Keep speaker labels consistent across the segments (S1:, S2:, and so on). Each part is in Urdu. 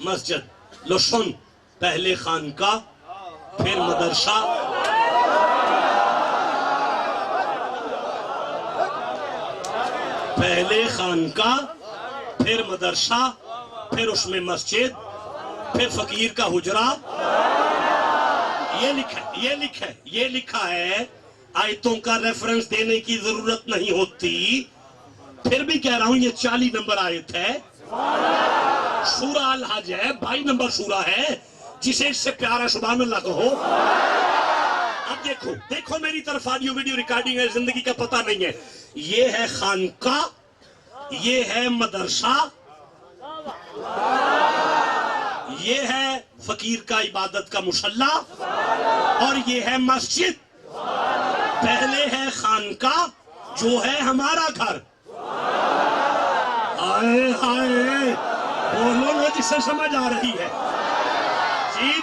S1: مسجد. لو سن, پہلے خانقاہ پھر مدرسہ, پہلے خانقاہ پھر مدرسہ پھر اس میں مسجد پھر فقیر کا حجرہ. یہ لکھا ہے. آیتوں کا ریفرنس دینے کی ضرورت نہیں ہوتی. پھر بھی کہہ رہا ہوں یہ 40 نمبر آیت ہے. سورہ الحج ہے, 22 نمبر سورہ ہے. جسے اس سے پیارا سبحان اللہ کہو. اب دیکھو میری طرف آڈیو ویڈیو ریکارڈنگ ہے, زندگی کا پتہ نہیں ہے. یہ ہے خانقاہ, یہ ہے مدرسہ, یہ ہے فقیر کا عبادت کا مصلی, اور یہ ہے مسجد. پہلے ہے خانقاہ جو ہے ہمارا گھر. آئے ہائے بولو نا جسے سمجھ آ رہی ہے.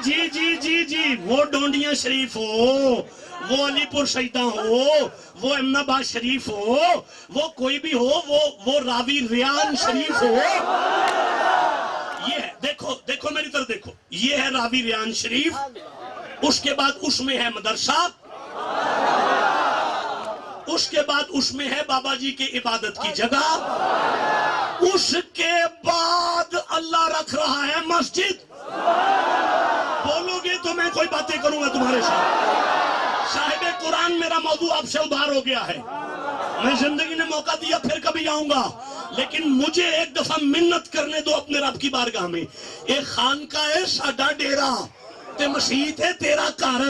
S1: جی وہ ڈونڈیاں شریف ہو, وہ علی پور سیدہ ہو, وہ امن آباد شریف ہو, وہ کوئی بھی ہو, وہ راوی ریان شریف ہو. یہ ہے, دیکھو میری طرف دیکھو. یہ ہے راوی ریان شریف. اس کے بعد اس میں ہے مدرسہ, اس کے بعد اس میں ہے بابا جی کی عبادت کی جگہ, اس کے بعد اللہ رکھ رہا ہے مسجد. بولو گے تو میں کوئی باتیں کروں گا تمہارے ساتھ. صاحب قرآن میرا موضوع آپ سے ادھار ہو گیا ہے. میں زندگی نے موقع دیا پھر کبھی آؤں گا, لیکن مجھے ایک دفعہ منت کرنے دو اپنے رب کی بارگاہ میں. ایک خانقاہ ہے ساڈا ڈیرا, تے مسجد ہے تیرا گھر.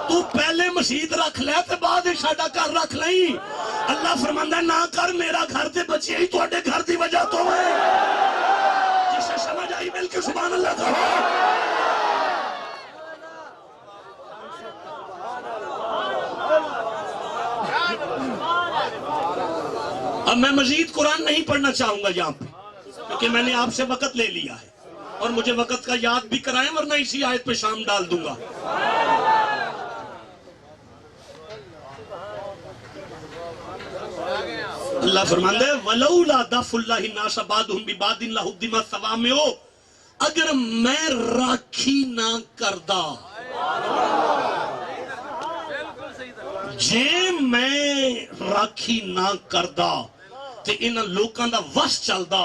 S1: تو پہلے مسجد رکھ لے تے بعد ساڈا گھر رکھ لیں. اللہ فرماندا ہے نہ کر, میرا گھر تے بچے ہی تواڈے گھر دی وجہ تو ہے. جسے سمجھ آئی مل کے سبحان اللہ کہو. اب میں مزید قرآن نہیں پڑھنا چاہوں گا یہاں پہ, کیونکہ میں نے آپ سے وقت لے لیا ہے, اور مجھے وقت کا یاد بھی کرائیں ورنہ اسی آیت پہ شام ڈال دوں گا. اللہ فرماندے وَلَوْلَا دَفُ اللَّهِ النَّاسَ بَعْضُهُمْ بِبَعْضٍ لَهُدِّمَتْ صَوَامِعُ, اگر میں راکھی نہ کردا, جے میں راکھی نہ کردا تے انہاں لوکاں دا وس چلدا,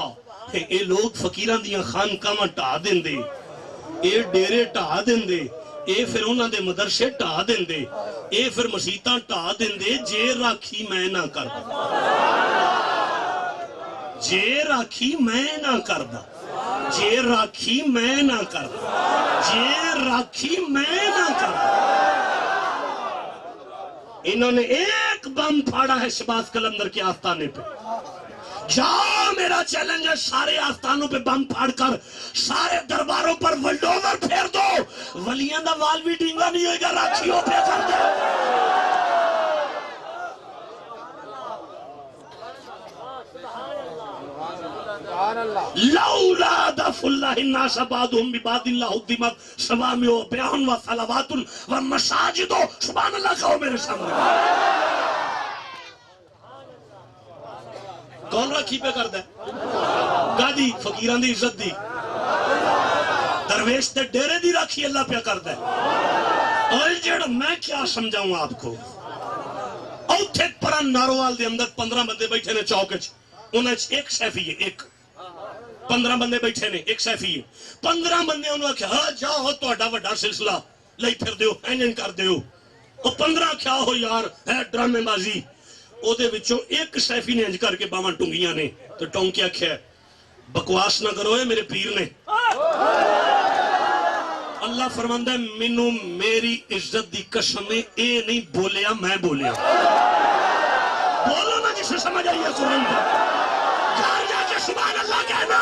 S1: اے لوگ فقیراں دیاں خانقاہاں ٹھا دیندے, اے ڈیرے ٹھا دیندے, اے پھر انہاں دے مدرسے ٹھا دیندے, اے پھر مسیتاں ٹھا دیندے, جے راکھی میں نہ کردا. جے راکھی میں نہ کردا, جے راکھی میں نہ کردا, جے راکھی میں نہ کردا. انہوں نے ایک بم پھاڑا ہے شہباز قلندر کے آستانے پہ. جاؤ, میرا چیلنج ہے, سارے آستانوں پہ بم پھاڑ کر سارے درباروں پر ولڈوزر پھیر دو. ولیاں دا وال بھی ڈینگا نہیں ہوئے گا, راکھیوں پہ کر دو. لولا دفع اللہ الناس بعضهم ببعض لہدمت صوامع وبیع وصلوات ومساجد. سبحان اللہ کہو میرے سامنے. کون راکھی پہ کردا ہے؟ گادی فقیران دی عزت دی, درویش تے ڈیرے دی راکھی اللہ پہ کردا ہے. اور جڑا میں کیا سمجھاؤں آپ کو, اوتھے پران ناروال دے اندر 15 بندے بیٹھے نے چوک وچ, انہاں وچ ایک سیفی ہے, ایک 15 بندے بیٹھے نے, ایک سیفی ہے. 15 بندے انہوں نے کہا ہاں جاؤ تہاڈا وڈا سلسلہ لئی پھر دیو, اینجن کر دیو. اور 15 کیا ہو یار ہے ڈرامے بازی. او دے وچوں ایک سیفی نے انج کر کے باواں ٹنگیاں نے تو ٹونگ کے آکھیا بکواس نہ کرو, اے میرے پیر نے. اللہ فرماندا ہے مینوں میری عزت دی قسم اے نہیں بولیا, میں بولیا. بولو نا جسے سمجھ آئی ہے قرآن پر. جا کے سبحان اللہ کہنا.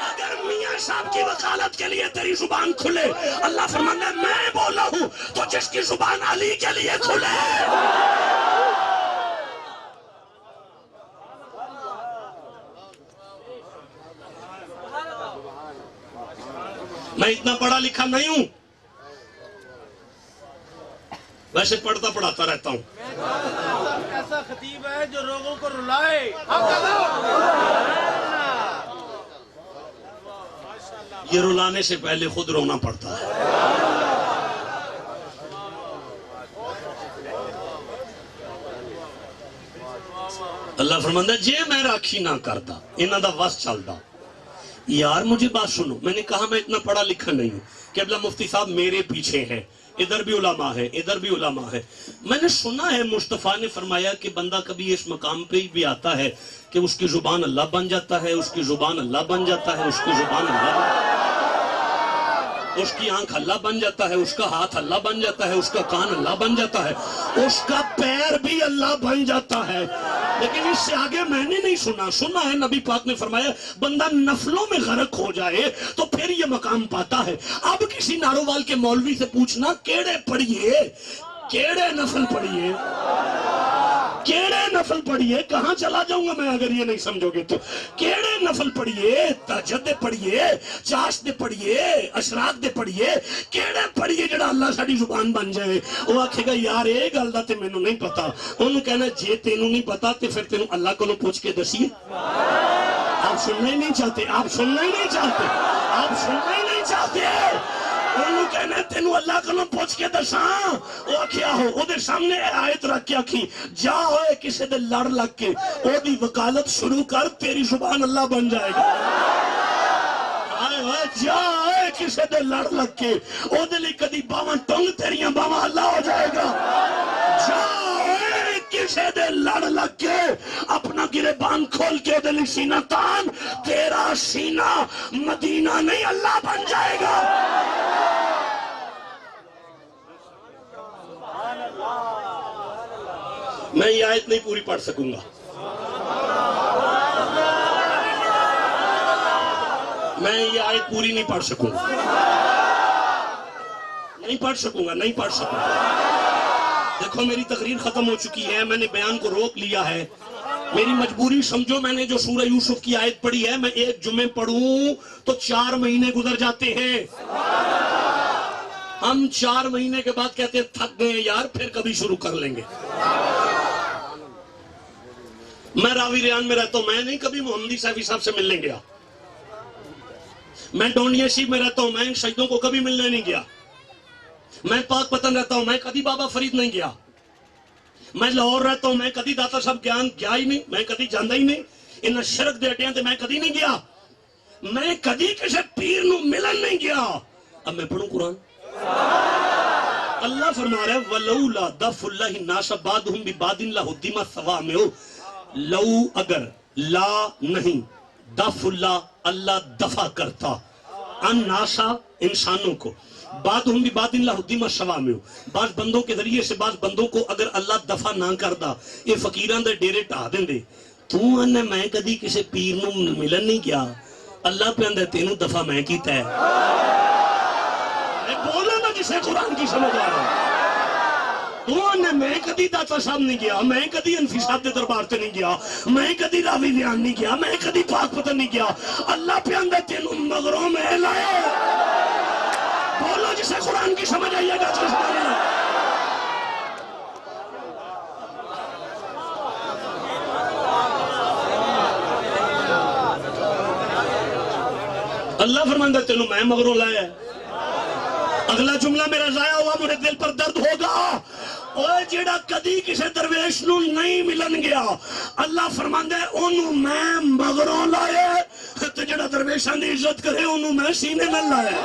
S1: اگر میاں صاحب کی وکالت کے لیے تیری زبان کھلے, اللہ فرمانا ہے میں بولا ہوں, تو جس کی زبان علی کے لیے کھلے. میں اتنا پڑھا لکھا نہیں ہوں, ویسے پڑھتا پڑھاتا رہتا ہوں.
S2: ایسا خطیب ہے جو لوگوں کو رلائے.
S1: یہ رلانے سے پہلے خود رونا پڑتا ہے. اللہ فرماندا ہے جے میں راکھی نہ کرتا انہاں دا وس چلدا. یار مجھے بات سنو, میں نے کہا میں اتنا پڑھا لکھا نہیں ہوں. قبلہ مفتی صاحب میرے پیچھے ہے, ادھر بھی علماء ہے, ادھر بھی علماء ہے. میں نے سنا ہے مصطفیٰ نے فرمایا کہ بندہ کبھی اس مقام پہ بھی آتا ہے کہ اس کی زبان اللہ بن جاتا ہے, اس کی زبان اللہ بن جاتا ہے, اس کی زبان اللہ, اس کی آنکھ اللہ بن جاتا ہے, اس کا ہاتھ اللہ بن جاتا ہے, اس کا کان اللہ بن جاتا ہے, اس کا پیر بھی اللہ بن جاتا ہے. لیکن اس سے آگے میں نے نہیں سنا. سنا ہے نبی پاک نے فرمایا بندہ نفلوں میں غرق ہو جائے تو پھر یہ مقام پاتا ہے. اب کسی نارووال کے مولوی سے پوچھنا کیڑے پڑھیے, کیڑے نفل پڑھیے, کیڑے نفل پڑھیے, کہاں چلا جاؤں گا میں اگر یہ نہیں سمجھو گے تو. کیڑے نفل پڑھیے, تہجد دے پڑھیے, چاش دے پڑھیے, اشراق دے پڑھیے, کیڑے پڑھیے جڑا اللہ ساڑی زبان بن جائے. وہ آکھے گا یار اے گل دا تے مینوں نہیں پتا. انہوں کہنا جے تینوں نہیں پتا تے پھر تینوں اللہ کو پوچھ کے دسیے. آپ سننا ہی نہیں چاہتے, آپ سننا ہی نہیں چاہتے, آپ سننا ہی نہیں چاہتے. انہوں کہنا تینوں اللہ کو پوچھ کے دساں. وہ کیا ہو او دے سامنے آیت رکھ کے آکھی جا ہوئے کسے دے لڑ لگ کے او دی وکالت شروع کر, تیری زبان اللہ بن جائے گا. جا ہوئے کسے دے لڑ لگ کے او دے لی کدی باواں ٹنگ تیریاں باواں اللہ ہو جائے گا. جا ہوئے کسے دے لڑ لگ کے اپنا گریبان کھول کے دے لی سینہ تان, تیرا سینہ مدینہ نہیں اللہ بن جائے گا. میں یہ آیت نہیں پوری پڑھ سکوں گا, میں یہ آیت پوری نہیں پڑھ سکوں گا, نہیں پڑھ سکوں گا, نہیں پڑھ سکوں گا. دیکھو میری تقریر ختم ہو چکی ہے, میں نے بیان کو روک لیا ہے. میری مجبوری سمجھو, میں نے جو سورہ یوسف کی آیت پڑھی ہے میں ایک جمعے پڑھوں تو 4 مہینے گزر جاتے ہیں. ہم 4 مہینے کے بعد کہتے ہیں تھک گئے یار, پھر کبھی شروع کر لیں گے. میں راوی ریان میں رہتا ہوں, میں نہیں کبھی محمدی صاحبی صاحب سے ملنے گیا. میں ڈونیا شیب میں رہتا ہوں, میں ان شہیدوں کو کبھی ملنے نہیں گیا. میں پاک پتن رہتا ہوں, میں کبھی بابا فرید نہیں گیا. میں لاہور رہتا ہوں, میں کبھی داتا صاحب گیان گیا ہی نہیں, میں کبھی جاندہ ہی نہیں. انہاں شرک دے اٹیاں تے میں کبھی نہیں گیا. میں کبھی کسی پیر نو ملن نہیں گیا. اب میں پڑھوں قرآن. اللہ فرما رہا ہے وَلَوْلَا دَفُ اللَّهِ النَّاسَ بَعْضُهُمْ بِبَعْضٍ لَهُدِّمَتْ صَوَامِعُ. لو اگر لا نہیں دف اللہ دفع کرتا الناسا انسانوں کو, بعضهم ببعض لَهُدِّمَتْ صَوَامِعُ, بعض بندوں کے ذریعے سے بعض بندوں کو اگر اللہ دفع نہ کردا یہ فقیران دے ڈیرے ٹھا دیں دے. تو انہیں میں کدی کسی پیر نو ملن نہیں گیا, اللہ پہ اندر تینوں دفع میں کیتا ہے. بولا نا جسے قرآن کی سمجھ آ رہا ہے. میں کدی داتا صاحب نہیں گیا, میں کدی انفی صاحب دے دربار تے نہیں گیا, میں کدی راوی بیان نہیں گیا, میں کدی پاک پتن نہیں گیا. اللہ پہ اندر تینوں مغروں میں لائے. بولو جسے قرآن کی سمجھ آئیے گا. اللہ فرماندہ تینوں میں مغروں لائے. اگلا جملہ میرا ضائع ہوا, میرے دل پر درد ہوگا. اوہ جیڑا کدی کسے درویش نو نہیں ملن گیا, اللہ فرماندہ ہے انہوں میں مغروں لائے, تو جیڑا درویشان دی عزت کرے انہوں میں سینے میں لائے.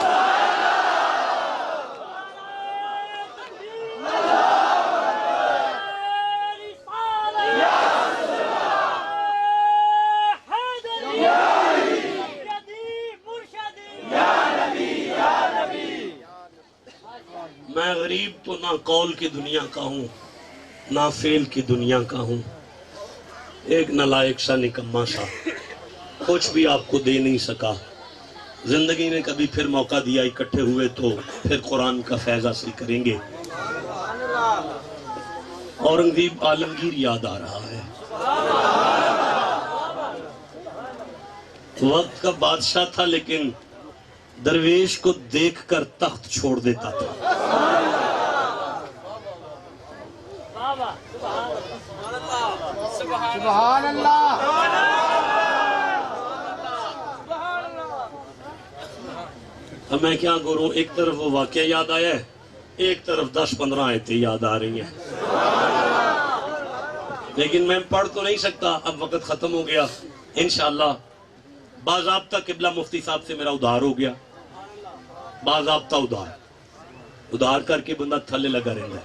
S1: میں غریب تو نہ قول کی دنیا کا ہوں نہ فعل کی دنیا کا ہوں, ایک نالائق سا نکما سا, کچھ بھی آپ کو دے نہیں سکا. زندگی نے کبھی پھر موقع دیا, اکٹھے ہوئے تو پھر قرآن کا فیض حاصل کریں گے. اورنگزیب عالمگیر یاد آ رہا ہے, وقت کا بادشاہ تھا لیکن درویش کو دیکھ کر تخت چھوڑ دیتا تھا.
S2: سبحان اللہ.
S1: اب میں کیا کروں، ایک طرف وہ واقعہ یاد آیا ہے، ایک طرف 10-15 آیتیں یاد آ رہی ہیں، لیکن میں پڑھ تو نہیں سکتا، اب وقت ختم ہو گیا۔ انشاءاللہ باضابطہ قبلہ مفتی صاحب سے میرا ادھار ہو گیا، باضابطہ ادھار کر کے بندہ تھلے لگا رہتا ہے۔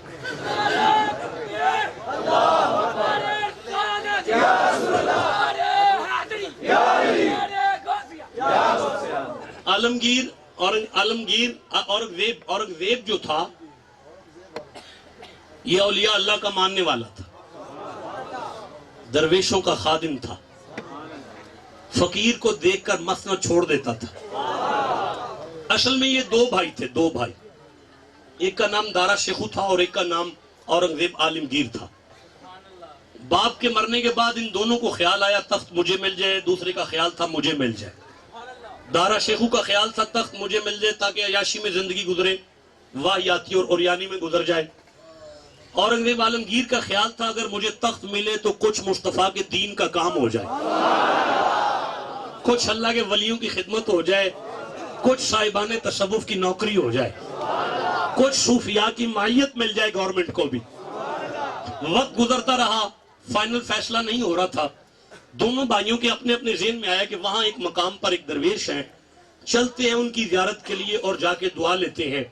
S1: اورنگزیب جو تھا یہ اولیاء اللہ کا ماننے والا تھا، درویشوں کا خادم تھا، فقیر کو دیکھ کر مسند چھوڑ دیتا تھا۔ اصل میں یہ دو بھائی تھے، دو بھائی، ایک کا نام دارا شیخو تھا اور ایک کا نام اورنگزیب عالمگیر تھا۔ باپ کے مرنے کے بعد ان دونوں کو خیال آیا تخت مجھے مل جائے، دوسرے کا خیال تھا مجھے مل جائے۔ دارا شیخو کا خیال تھا تخت مجھے مل جائے تاکہ عیاشی میں زندگی گزرے، واہیاتی اور اوریانی میں گزر جائے۔ اورنگزیب عالمگیر کا خیال تھا اگر مجھے تخت ملے تو کچھ مصطفیٰ کے دین کا کام ہو جائے، کچھ اللہ کے ولیوں کی خدمت ہو جائے، کچھ صاحبان تصوف کی نوکری ہو جائے، کچھ صوفیاء کی معیت مل جائے گورنمنٹ کو بھی۔ وقت گزرتا رہا، فائنل فیصلہ نہیں ہو رہا تھا۔ دونوں بھائیوں کے اپنے اپنے ذہن میں آیا کہ وہاں ایک مقام پر ایک درویش ہیں، چلتے ہیں ان کی زیارت کے لیے اور جا کے دعا لیتے ہیں۔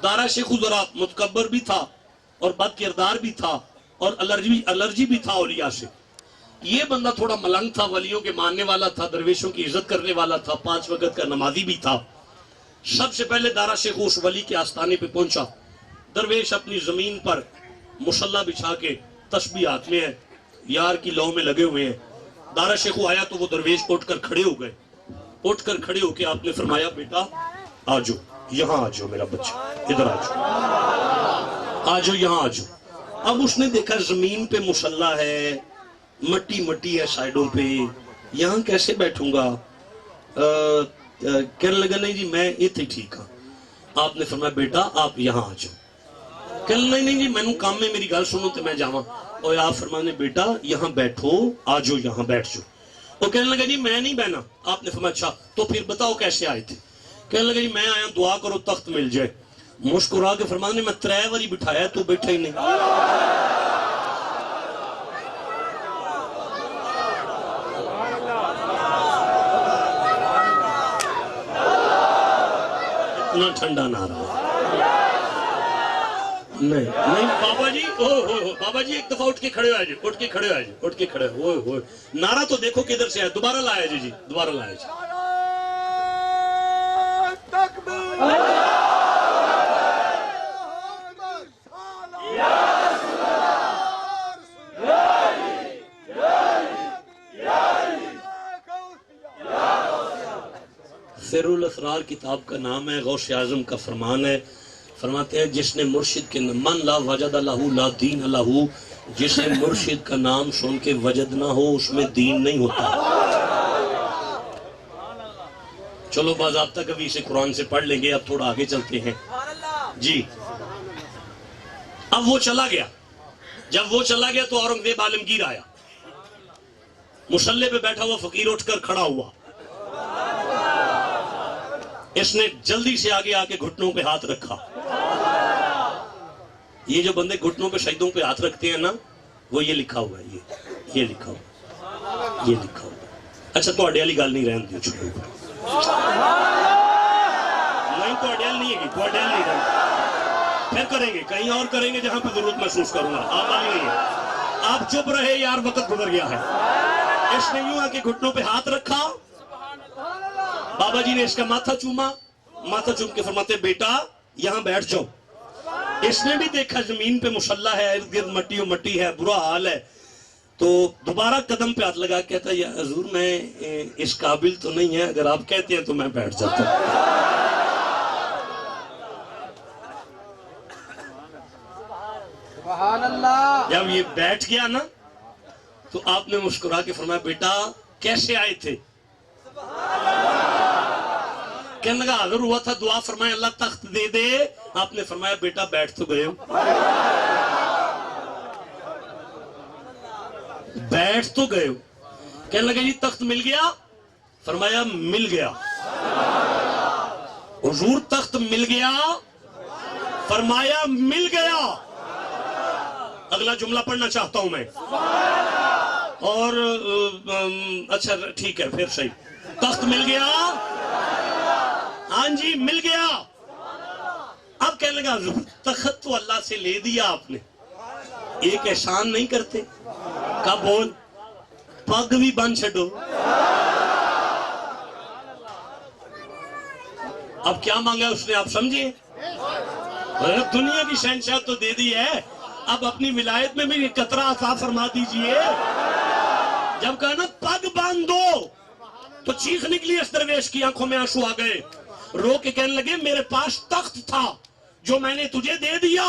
S1: دارا شیخو ذرا متکبر بھی تھا اور بد کردار بھی تھا اور الرجی بھی تھا اولیاء سے۔ یہ بندہ تھوڑا ملنگ تھا، ولیوں کے ماننے والا تھا، درویشوں کی عزت کرنے والا تھا، 5 وقت کا نمازی بھی تھا۔ سب سے پہلے دارا شیخو اس ولی کے آستانے پہ پہنچا۔ درویش اپنی زمین پر مصلی بچھا کے تسبیح ہاتھ میں ہے، یار کی لو میں لگے ہوئے ہیں۔ دارا شیخو آیا تو وہ درویش اٹھ کر کھڑے ہو گئے۔ اٹھ کر کھڑے ہو کے آپ نے فرمایا بیٹا آجو، یہاں آجو میرا بچہ، ادھر آجو، آجو یہاں آجو۔ اب اس نے دیکھا زمین پہ مصلی ہے، مٹی مٹی ہے سائیڈوں پہ، یہاں کیسے بیٹھوں گا؟ کہنے لگا نہیں جی میں اتھے ٹھیک ہاں۔ آپ نے فرمایا بیٹا آپ یہاں آ جاؤ۔ کہنے لگا نہیں جی میں نوں کام میں میری گل سنو تو میں جاواں۔ اور آپ فرمانے بیٹا یہاں بیٹھو، آ جاؤ یہاں بیٹھ جاؤ۔ وہ کہنے لگا جی میں نہیں بہنا۔ آپ نے فرمایا اچھا تو پھر بتاؤ کیسے آئے تھے؟ کہنے لگا جی میں آیا دعا کرو تخت مل جائے۔ مسکرا کے فرمانے میں 3 باری بٹھایا تو بیٹھا ہی نہیں۔ اتنا ٹھنڈا نہ رہا، نہیں بابا جی، بابا جی ایک دفعہ اٹھ کے کھڑے ہو جی، اٹھ کے کھڑے ہو جی، اٹھ کے کھڑے ہوئے۔ نعرہ تو دیکھو کدھر سے ہے، دوبارہ لایا جی، دوبارہ لایا جی۔ سر الاسرار کتاب کا نام ہے، غوث اعظم کا فرمان ہے۔ فرماتے ہیں جس نے مرشد کے من لا وجد لہو لا دین لہو، جسے مرشد کا نام سن کے وجد نہ ہو اس میں دین نہیں ہوتا۔ چلو باضابطہ کبھی اسے قرآن سے پڑھ لیں گے، اب تھوڑا آگے چلتے ہیں جی۔ اب وہ چلا گیا، جب وہ چلا گیا تو اورنگزیب عالمگیر آیا، مصلی پہ بیٹھا ہوا فقیر اٹھ کر کھڑا ہوا۔ اس نے جلدی سے آگے آ کے گھٹنوں پہ ہاتھ رکھا۔ یہ جو بندے گھٹنوں پہ شہیدوں پہ ہاتھ رکھتے ہیں نا، وہ یہ لکھا ہوا ہے، یہ لکھا ہوا، یہ لکھا ہوا۔ اچھا تو اڈیالی گل نہیں رہن دیو، چھوڑو نہیں تو اڈیال نہیں ہے گی، تو اڈیال نہیں رہن، پھر کریں گے کہیں اور کریں گے جہاں پہ ضرورت محسوس کروں گا۔ آپ نہیں ہے، آپ چپ رہے یار، وقت گزر گیا ہے۔ اس نے یوں آ کے گھٹنوں پہ ہاتھ رکھا، بابا جی نے اس کا ماتھا چوما، ماتھا چوم کے فرماتے بیٹا یہاں بیٹھ جاؤ۔ اس نے بھی دیکھا زمین پہ مصلی ہے، ارد گرد مٹی و مٹی ہے، برا حال ہے، تو دوبارہ قدم پہ ہاتھ لگا کہتا ہے یا حضور میں اس قابل تو نہیں ہے، اگر آپ کہتے ہیں تو میں بیٹھ جاتا ہوں۔
S2: سبحان اللہ۔
S1: جب یہ بیٹھ گیا نا تو آپ نے مسکرا کے فرمایا بیٹا کیسے آئے تھے؟ کہنے لگا حاضر ہوا تھا دعا فرمائے اللہ تخت دے دے۔ آپ نے فرمایا بیٹا بیٹھ تو گئے ہو، بیٹھ تو گئے ہو۔ کہنے لگا جی تخت مل گیا؟ فرمایا مل گیا۔ حضور تخت مل گیا، فرمایا مل گیا. اگلا جملہ پڑھنا چاہتا ہوں میں. اور اچھا ٹھیک ہے پھر صحیح. تخت مل گیا، ہاں جی مل گیا. اب کہنے لگا تخت تو اللہ سے لے دیا آپ نے، ایک احسان نہیں کرتے؟ کب بول؟ پگ بھی بن چھڑو. اب کیا مانگا اس نے آپ سمجھے؟ دنیا کی شہنشاہ تو دے دی ہے، اب اپنی ولایت میں بھی قطرہ عطا فرما دیجئے. جب کہا نا پگ باندھ دو تو چیخ نکلی اس درویش کی آنکھوں میں آنسو آ گئے. رو کے کہنے لگے میرے پاس تخت تھا جو میں نے تجھے دے دیا،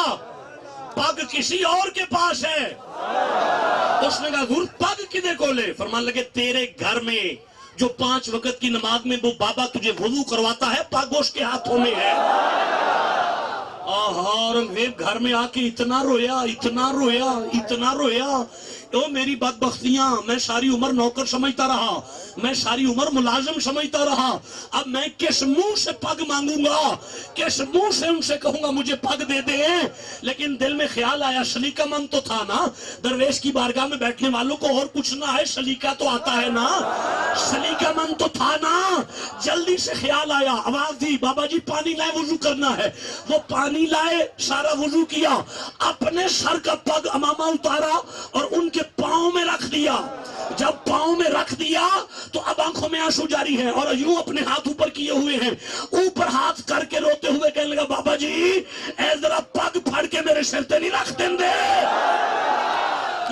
S1: پگ کسی اور کے پاس ہے. اس نے کہا حضور پگ کدے کو لے؟ فرمان لگے تیرے گھر میں جو 5 وقت کی نماز میں وہ بابا تجھے وضو کرواتا ہے، پگ اس کے ہاتھوں میں ہے. اورنگزیب گھر میں آ کے اتنا رویا اتنا رویا اتنا رویا. او میری بدبختیاں، میں ساری عمر نوکر سمجھتا رہا، میں ساری عمر ملازم سمجھتا رہا، اب میں کس منہ سے پگ مانگوں گا، کس منہ سے ان سے کہوں گا مجھے پگ دے دے. لیکن دل میں خیال آیا سلیقہ مند تو تھا نا، درویش کی بارگاہ میں بیٹھنے والوں کو اور کچھ نہ ہے، سلیقہ تو آتا ہے نا، سلیقہ مند تو تھا نا. جلدی سے خیال آیا، آواز دی بابا جی پانی لائے وضو کرنا ہے. وہ پانی لائے، سارا وضو کیا، اپنے سر کا پگ امامہ اتارا اور ان کے پاؤں میں رکھ دیا. جب پاؤں میں رکھ دیا تو اب آنکھوں میں آنسو جاری ہے اور یوں اپنے ہاتھ اوپر کیے ہوئے ہیں، اوپر ہاتھ کر کے روتے ہوئے کہنے لگا بابا جی اے ذرا پگ پھڑ کے میرے سر تے نہیں رکھ دیں دے.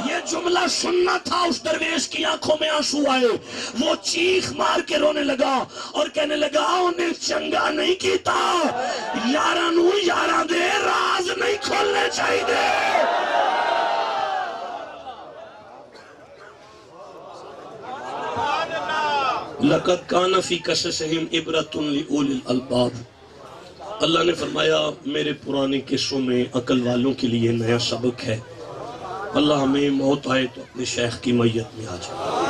S1: یہ جملہ سننا تھا. اس درویش کی آنکھوں میں آنسو آئے، وہ چیخ مار کے رونے لگا اور کہنے لگا انہیں چنگا نہیں کیتا، یاراں نو یاراں دے راز نہیں کھولنے چاہیے. لَقَدْ كَانَ فِي قَصَصِهِمْ عِبْرَةٌ لِأُولِي الْأَلْبَابِ. اللہ نے فرمایا میرے پرانے قصوں میں عقل والوں کے لیے نیا سبق ہے. اللہ ہمیں موت آئے تو اپنے شیخ کی میت میں آ جائے.